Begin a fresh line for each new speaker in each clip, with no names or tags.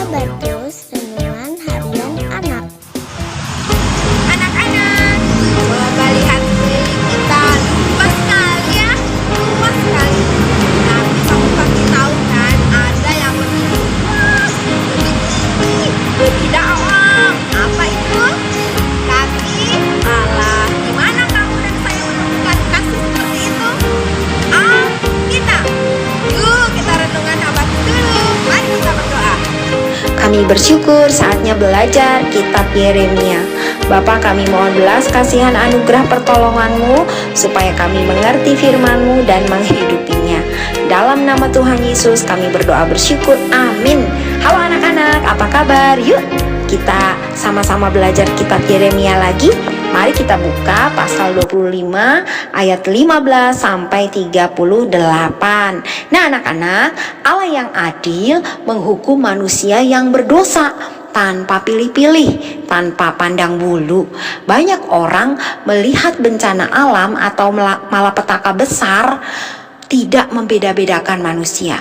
Berjus Renungan Harian Anak.
Anak-anak, coba lihat sekeliling kita. Luas sekali ya, luas sekali. Tapi kamu pasti tahu kan, ada yang lebih luas, lebih tinggi, lebih dalam. Apa itu? Kasih Allah. Gimana kamu dan saya menemukan kasih seperti itu? Kita. Yuk kita renungan apa dulu. Mari kita berdoa.
Kami bersyukur saatnya belajar kitab Yeremia. Bapa, kami mohon belas kasihan anugerah pertolongan-Mu supaya kami mengerti firman-Mu dan menghidupinya. Dalam nama Tuhan Yesus kami berdoa bersyukur. Amin. Halo anak-anak, apa kabar? Yuk kita sama-sama belajar kitab Yeremia lagi. Mari kita buka pasal 25 ayat 15 sampai 38. Nah anak-anak, Allah yang adil menghukum manusia yang berdosa tanpa pilih-pilih, tanpa pandang bulu. Banyak orang melihat bencana alam atau malapetaka besar tidak membeda-bedakan manusia.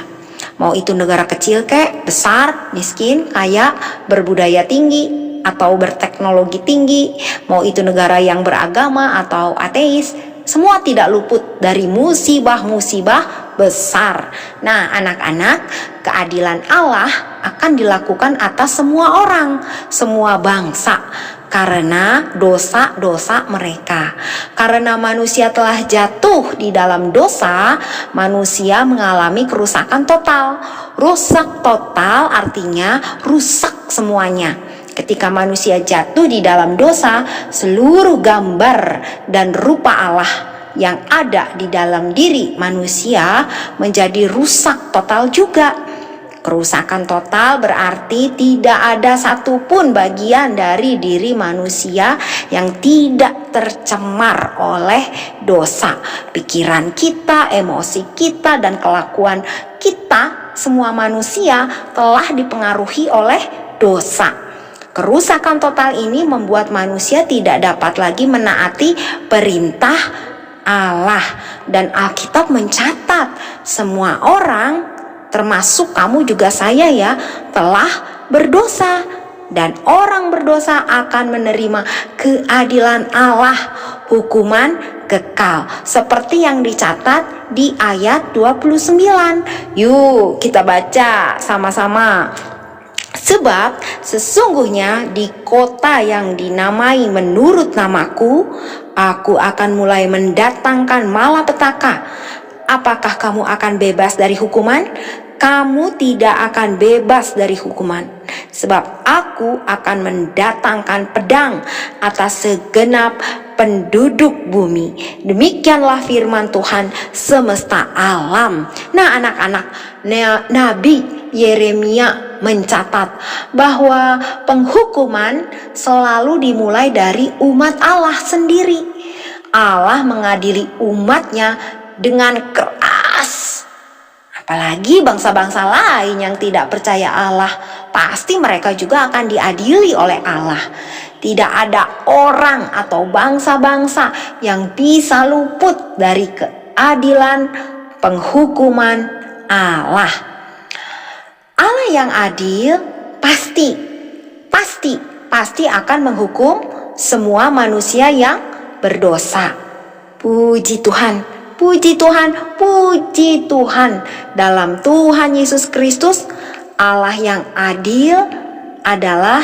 Mau itu negara kecil kek, besar, miskin, kaya, berbudaya tinggi atau berteknologi tinggi, mau itu negara yang beragama atau ateis, semua tidak luput dari musibah-musibah besar. Nah anak-anak, keadilan Allah akan dilakukan atas semua orang, semua bangsa, karena dosa-dosa mereka. Karena manusia telah jatuh di dalam dosa, manusia mengalami kerusakan total. Rusak total artinya rusak semuanya. Ketika manusia jatuh di dalam dosa, seluruh gambar dan rupa Allah yang ada di dalam diri manusia menjadi rusak total juga. Kerusakan total berarti tidak ada satupun bagian dari diri manusia yang tidak tercemar oleh dosa. Pikiran kita, emosi kita, dan kelakuan kita, semua manusia telah dipengaruhi oleh dosa. Kerusakan total ini membuat manusia tidak dapat lagi menaati perintah Allah. Dan Alkitab mencatat semua orang, termasuk kamu juga saya ya, telah berdosa. Dan orang berdosa akan menerima keadilan Allah, hukuman kekal. Seperti yang dicatat di ayat 29. Yuk kita baca sama-sama. Sebab sesungguhnya di kota yang dinamai menurut namaku, aku akan mulai mendatangkan malapetaka. Apakah kamu akan bebas dari hukuman? Kamu tidak akan bebas dari hukuman. Sebab aku akan mendatangkan pedang atas segenap penduduk bumi. Demikianlah firman Tuhan semesta alam. Nah anak-anak, Nabi Yeremia mencatat bahwa penghukuman selalu dimulai dari umat Allah sendiri. Allah mengadili umatnya dengan keras. Apalagi bangsa-bangsa lain yang tidak percaya Allah, pasti mereka juga akan diadili oleh Allah. Tidak ada orang atau bangsa-bangsa yang bisa luput dari keadilan penghukuman Allah. Allah yang adil pasti akan menghukum semua manusia yang berdosa. Puji Tuhan, puji Tuhan, puji Tuhan. Dalam Tuhan Yesus Kristus, Allah yang adil adalah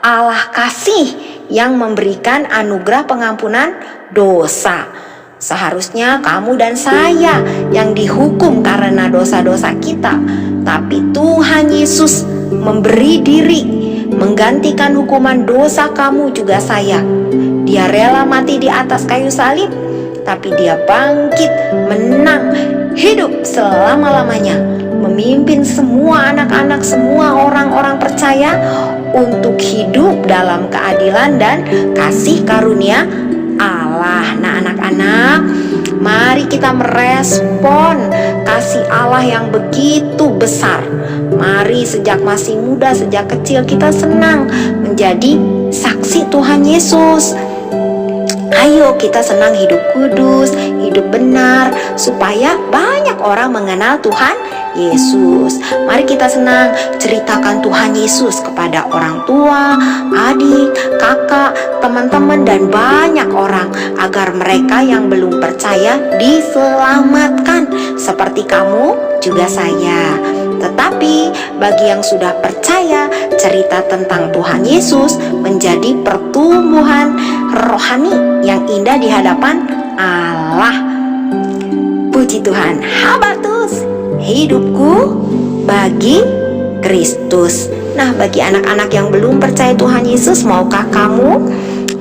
Allah kasih yang memberikan anugerah pengampunan dosa. Seharusnya kamu dan saya yang dihukum karena dosa-dosa kita, tapi Tuhan Yesus memberi diri, menggantikan hukuman dosa kamu juga saya. Dia rela mati di atas kayu salib, tapi dia bangkit, menang, hidup selama-lamanya, memimpin semua anak-anak, semua orang-orang percaya untuk hidup dalam keadilan dan kasih karunia Allah. Nah anak-anak, mari kita merespon kasih Allah yang begitu besar. Mari sejak masih muda, sejak kecil kita senang menjadi saksi Tuhan Yesus. Ayo kita senang hidup kudus, hidup benar, supaya banyak orang mengenal Tuhan Yesus. Mari kita senang ceritakan Tuhan Yesus kepada orang tua, adik, kakak, teman-teman, dan banyak orang agar mereka yang belum percaya diselamatkan seperti kamu juga saya. Tetapi bagi yang sudah percaya, cerita tentang Tuhan Yesus menjadi pertumbuhan rohani yang indah di hadapan Allah. Puji Tuhan. Habatus, hidupku bagi Kristus. Nah, bagi anak-anak yang belum percaya Tuhan Yesus, maukah kamu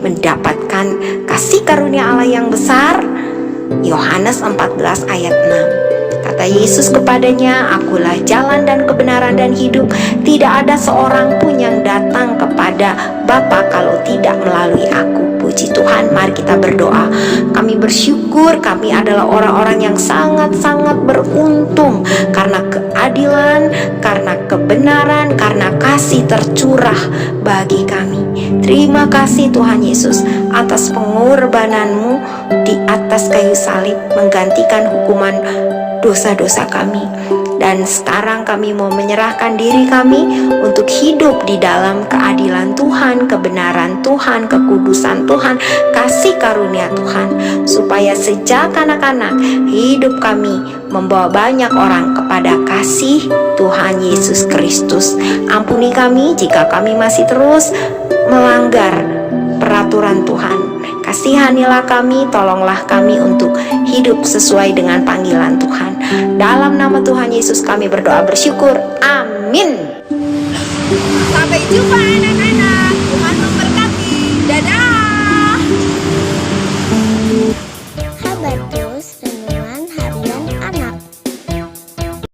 mendapatkan kasih karunia Allah yang besar? Yohanes 14 ayat 6. Kata Yesus kepadanya, "Akulah jalan dan kebenaran dan hidup. Tidak ada seorang pun yang datang kepada Bapa kalau tidak melalui aku." Puji Tuhan, mari kita berdoa. Kami bersyukur kami adalah orang-orang yang sangat-sangat beruntung karena keadilan, karena kebenaran, karena kasih tercurah bagi kami. Terima kasih Tuhan Yesus atas pengorbananmu di atas kayu salib menggantikan hukuman dosa-dosa kami. Dan sekarang kami mau menyerahkan diri kami untuk hidup di dalam keadilan Tuhan, kebenaran Tuhan, kekudusan Tuhan, kasih karunia Tuhan, supaya sejak anak-anak hidup kami membawa banyak orang kepada kasih Tuhan Yesus Kristus. Ampuni kami jika kami masih terus melanggar peraturan Tuhan. Kasihanilah kami, tolonglah kami untuk hidup sesuai dengan panggilan Tuhan. Dalam nama Tuhan Yesus kami berdoa bersyukur. Amin.
Sampai jumpa anak